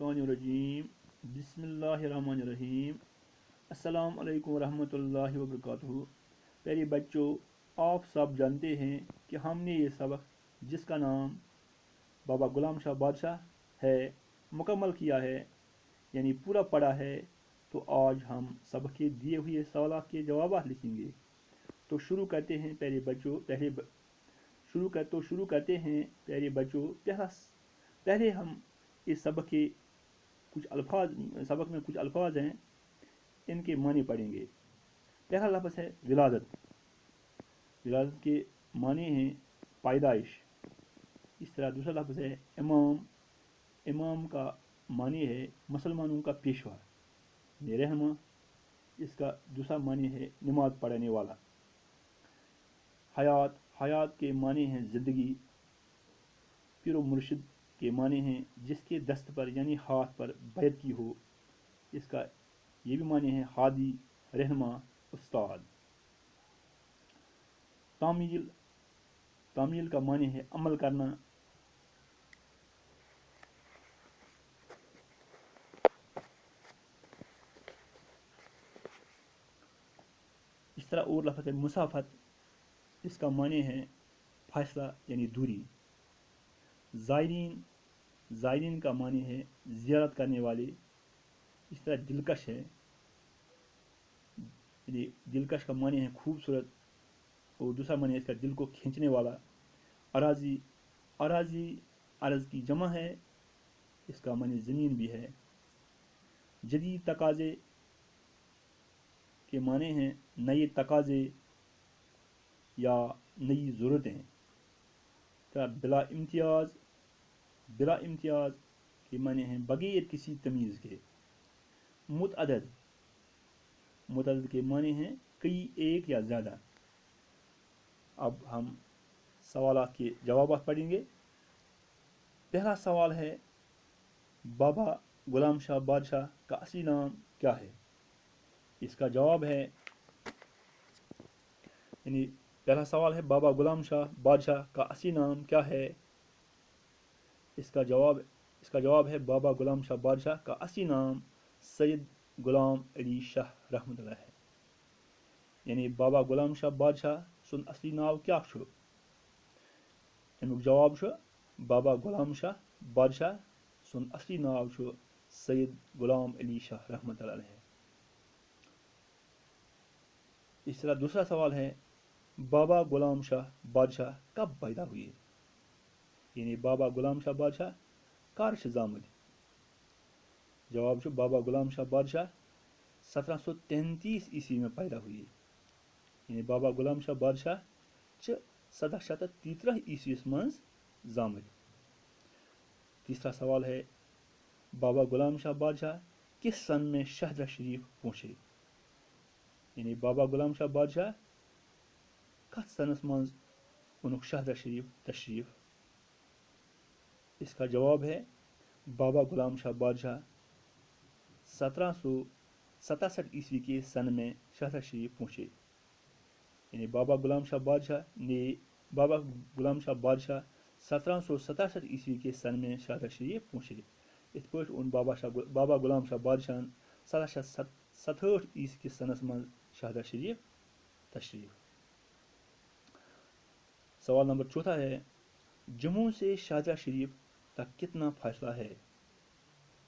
मिनशैतानिर्रजीम बिस्मिल्लाहिर्रहमानिर्रहीम अस्सलाम वालेकुम रहमतुल्लाहि व बरकातुहू। प्यारे बच्चों, आप सब जानते हैं कि हमने ये सबक जिसका नाम बाबा गुलाम शाह बादशाह है मुकम्मल किया है, यानी पूरा पढ़ा है। तो आज हम सबक के दिए हुए सवाल के जवाब लिखेंगे। तो शुरू करते हैं प्यारे बच्चों। शुरू करते हैं प्यारे बच्चों। पहले हम इस सबक में कुछ अल्फाज हैं, इनके मानी पढ़ेंगे। पहला लफ्ज़ है विलादत। विलादत के मानी हैं पैदाइश। इस तरह दूसरा लफ्ज़ है इमाम। इमाम का मानी है मुसलमानों का पेशवा, रहनुमा। इसका दूसरा मानी है नमाज पढ़ने वाला। हयात। हयात के मानी हैं ज़िंदगी। पीर मुर्शिद के मानी हैं जिसके दस्त पर यानी हाथ पर बैत की हो। इसका ये भी मानी है हादी, रहनुमा, उस्ताद। तामील। तामील का मानी है अमल करना। इस तरह और लफ्ज़ है मुसाफत। इसका मानी है फासला यानी दूरी। ज़ायरीन। ज़ायरीन का मानी है ज़ियारत करने वाले। इस तरह दिलकश है, यानी दिलकश का मानी है खूबसूरत, और दूसरा मानी है इसका दिल को खींचने वाला। अराज़ी। अराज़ी अर्ज़ की जमा है, इसका मानी ज़मीन भी है। जदीद तकाज़े के माने हैं नए तकाज़े या नई ज़रूरतें। तो बिला इम्तियाज़। बिला इम्तियाज़ के माने हैं बग़ैर किसी तमीज़ के। मुतअद्दिद। मुतअद्दिद के माने हैं कई, एक या ज़्यादा। अब हम सवालात के जवाब पढ़ेंगे। पहला सवाल है बाबा गुलाम शाह बादशाह का असली नाम क्या है। इसका जवाब है, यानी पहला सवाल है बाबा गुलाम शाह बादशाह का असली नाम क्या है। इसका जवाब है बाबा गुलाम शाह बादशाह का असली नाम सैयद गुलाम अली शाह रहमतुल्लाह है। यानी बाबा गुलाम शाह बादशाह सुन असली नाम क्या छो। अमुक जवाब छो बाबा गुलाम शाह बादशाह सुन असली नाम छो सैयद गुलाम अली शाह रहमतुल्लाह है। इस तरह दूसरा सवाल है बाबा गुलाम शाह बादशाह कब पैदा हुए। यानी बाबा गुलाम शाह बादशाह कर जामुद। जवाब छो बाबा गुलाम शाह बादशाह 1733 ईस्वी में पैदा हुए। यानी बाबा गुलाम शाह बादशाह 1713 ईस्वी मज जामुद। तीसरा सवाल है बाबा गुलाम शाह बादशाह किस सन में शहरा शरीफ पहुँचे। यानी बाबा गुलाम शाह बादशाह कत सनस मज उनुक शहरा शरीफ तशरीफ। इसका जवाब है बाबा गुलाम शाह बादशाह 1767 ईस्वी के सन में शहरा शरीफ पहुँचे। यानी बाबा गुलाम शाह बादशाह 1767 ईस्वी के सन में शहरा शरीफ पहुँचे। इत पे उन बाबा गुलाम शाह बादशाह 1767 ईस्वी के सनस मज शहरा शरीफ तशरीफ। सवाल नंबर चौथा है जम्मू से शाहजहाँ शरीफ तक कितना फासला है।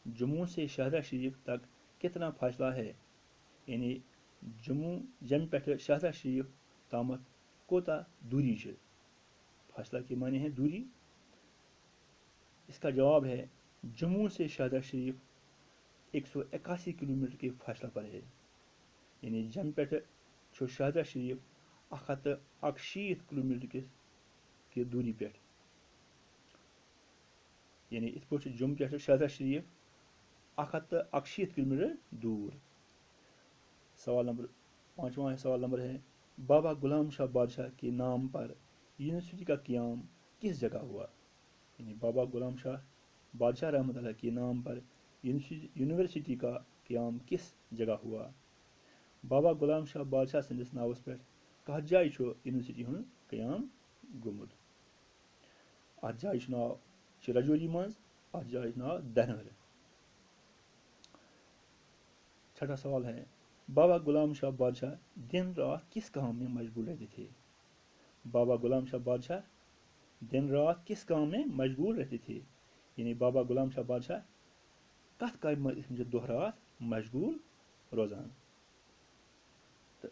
जम्मू से शाहजहाँ शरीफ तक कितना फासला है। यानी जम पे शाहजहाँ शरीफ तामत कोता दूरी है। फासला के माने हैं दूरी। इसका जवाब है जम्मू से शाहजहाँ शरीफ 181 किलोमीटर के फासला पर है। यानी जम पे शाहजहाँ शरीफ 180 किलोमीटर के दूरी पे। यानी इत पे जम पे शाहजहाँ शरीफ 180 किलोमीटर दूर। सवाल नंबर पाँचवा सवाल नंबर है बाबा गुलाम शाह बादशाह के नाम पर यूनिवर्सिटी का क़याम किस जगह हुआ। यानी बाबा गुलाम शाह बादशाह रहमतुल्लाह के नाम पर यूनिवर्सिटी का क़याम किस जगह हुआ। बाबा गुलाम शाह बादशाह सन्दस नावस पे कत जाय यूनिवर्सिटी हुंद क़याम गोमुत। अत जाय नाव रजौरी मज, अत जाय नाव दहनवर। छठा सवाल है, बाबा गुलाम शाह बादशाह दिन रात किस काम में मशगूल रहते थे? बाबा गुलाम शाह बादशाह दिन रात किस काम में मशगूल रहते थे? यानी बाबा गुलाम शाह बादशाह कत काम में दोह रात मशगूल रोजान? तो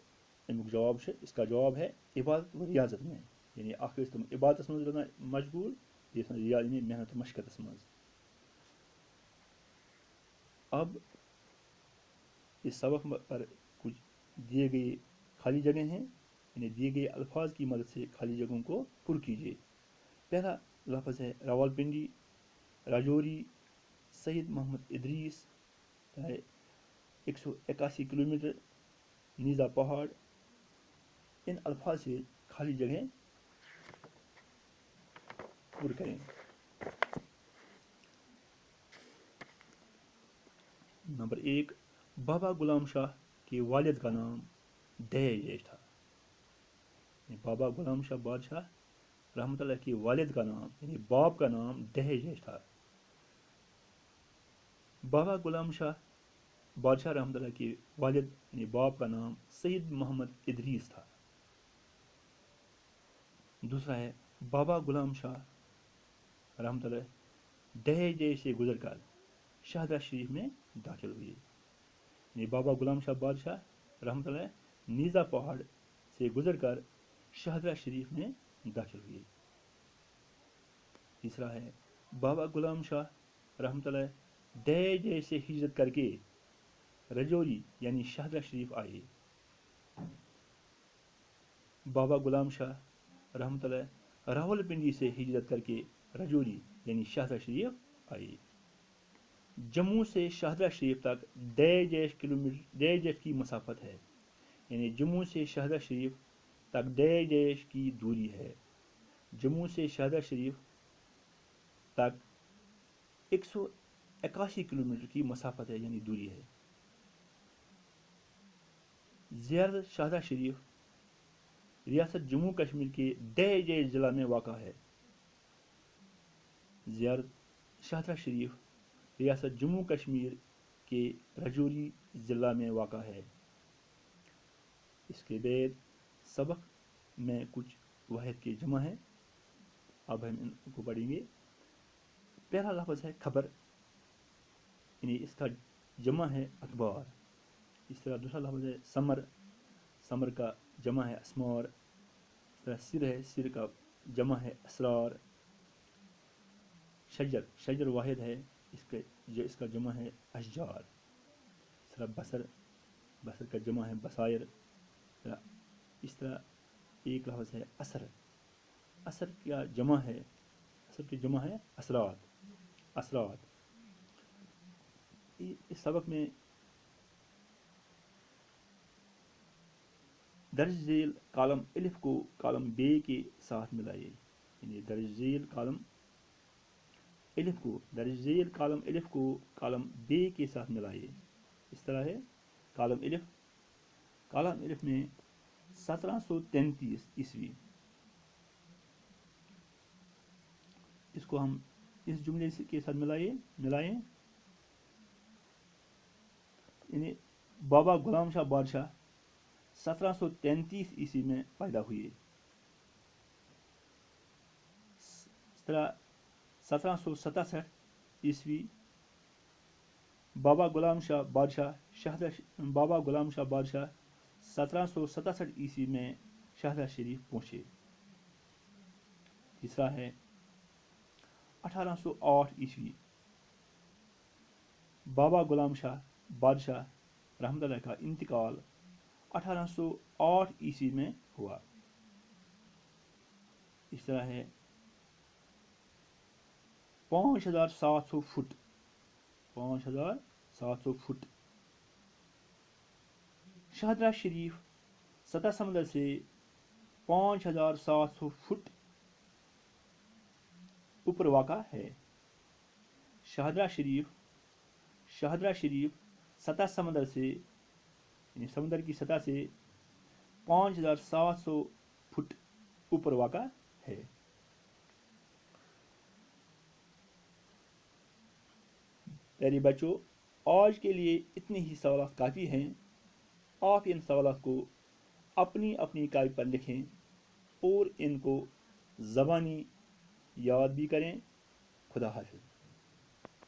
अमुक जवाब है, इसका जवाब है इबादत व रियाजत में। यानी अख तुम इबादत मज रोजान मशगूल, यानी मेहनत मशक्कत मज। अब इस सबक पर कुछ दिए गए खाली जगह हैं, यानी दिए गए अल्फाज की मदद से खाली जगहों को पुर कीजिए। पहला लफ्ज़ है रावलपिंडी, राजौरी, सैयद मोहम्मद इदरीस, 181 किलोमीटर, नीज़ा पहाड़। इन अल्फाज से खाली जगह पुर करें। नंबर 1, बाबा गुलाम शाह के वालिद का नाम दहेज था। बाबा गुलाम शाह बादशाह रहमतुल्लाह के वालिद का नाम यानी बाप का नाम दहेज था। बाबा गुलाम शाह बादशाह रहमतुल्लाह के वालिद यानी बाप का नाम सैयद मोहम्मद इदरीस था। दूसरा है, बाबा गुलाम शाह रहमतुल्लाह दहेज से गुजर कर शहादा शरीफ में दाखिल हुए। यानी बाबा गुलाम शाह बादशाह रहमतुल्लाह नीज़ा पहाड़ से गुजर कर शहादा शरीफ में दाखिल हुए। तीसरा है, बाबा गुलाम शाह रहमतुल्लाह दहेज से हिजरत करके रजौरी यानी शहादा शरीफ आए। बाबा गुलाम शाह रहमतुल्लाह रावलपिंडी से हिजरत करके रजौरी यानी शहादा शरीफ आए। जम्मू से शहादा शरीफ तक 1.5 की मसाफत है। यानी जम्मू से शहादा शरीफ तक 1.5 की दूरी है। जम्मू से शहादा शरीफ तक 181 किलोमीटर की मसाफत है, यानी दूरी है। ज़ियारत शहादा शरीफ रियासत जम्मू कश्मीर के डह ज़िला में वाक़ा है। ज़ियारत शहादा शरीफ रियासत जम्मू कश्मीर के रजौरी ज़िला में वाक़ा है। इसके बाद सबक में कुछ वाहिद के जमा हैं, अब हम इनको पढ़ेंगे। पहला लफ्ज़ है खबर, यानी इसका जमा है अखबार। इस तरह दूसरा लफ्ज़ है समर, समर का जमा है असमार। इस तरह सिर है, सिर का जमा है असरार। शजर, शजर वाहिद है, इसका जमा है अशजार। इस तरह बसर, बसर का जमा है बसायर। इस तरह एक लफ्ज़ है असर, असर का जमा है, असर की जमा है असरात, असरात। इस सबक में दर्ज झेल कालम अलिफ को कालम बे के साथ मिलाइए। यानी दर्ज झेल कालम अलिफ को, दर्ज झेल कालम अलिफ को कालम बे के साथ मिलाइए। इस तरह है कालम अलिफ में 1733 ईस्वी, इसको हम इस जुमले के साथ मिलाएं। यानी बाबा गुलाम शाह बादशाह 1733 ईस्वी में पैदा हुए। इस तरह 1767 ईस्वी बाबा गुलाम शाह बादशाह 1767 ईस्वी में शहादा शरीफ पहुंचे। तीसरा है 1808 ईस्वी बाबा गुलाम शाह बादशाह रहमतुल्लाह का इंतकाल 1808 ईस्वी में हुआ। इस तरह है 5700 फुट, 5700 फुट शहादा शरीफ सतह समंदर से 5700 फुट ऊपर वाक़ा है। शहादा शरीफ सतह समंदर से, यानी समंदर की सतह से 5700 फुट ऊपर वाक़ा है। प्यारे बच्चों, آج کے لیے اتنے ہی سوالات کافی ہیں. آپ ان سوالات کو اپنی اپنی کاپی پر لکھیں اور ان کو زبانی یاد بھی کریں. خدا حافظ.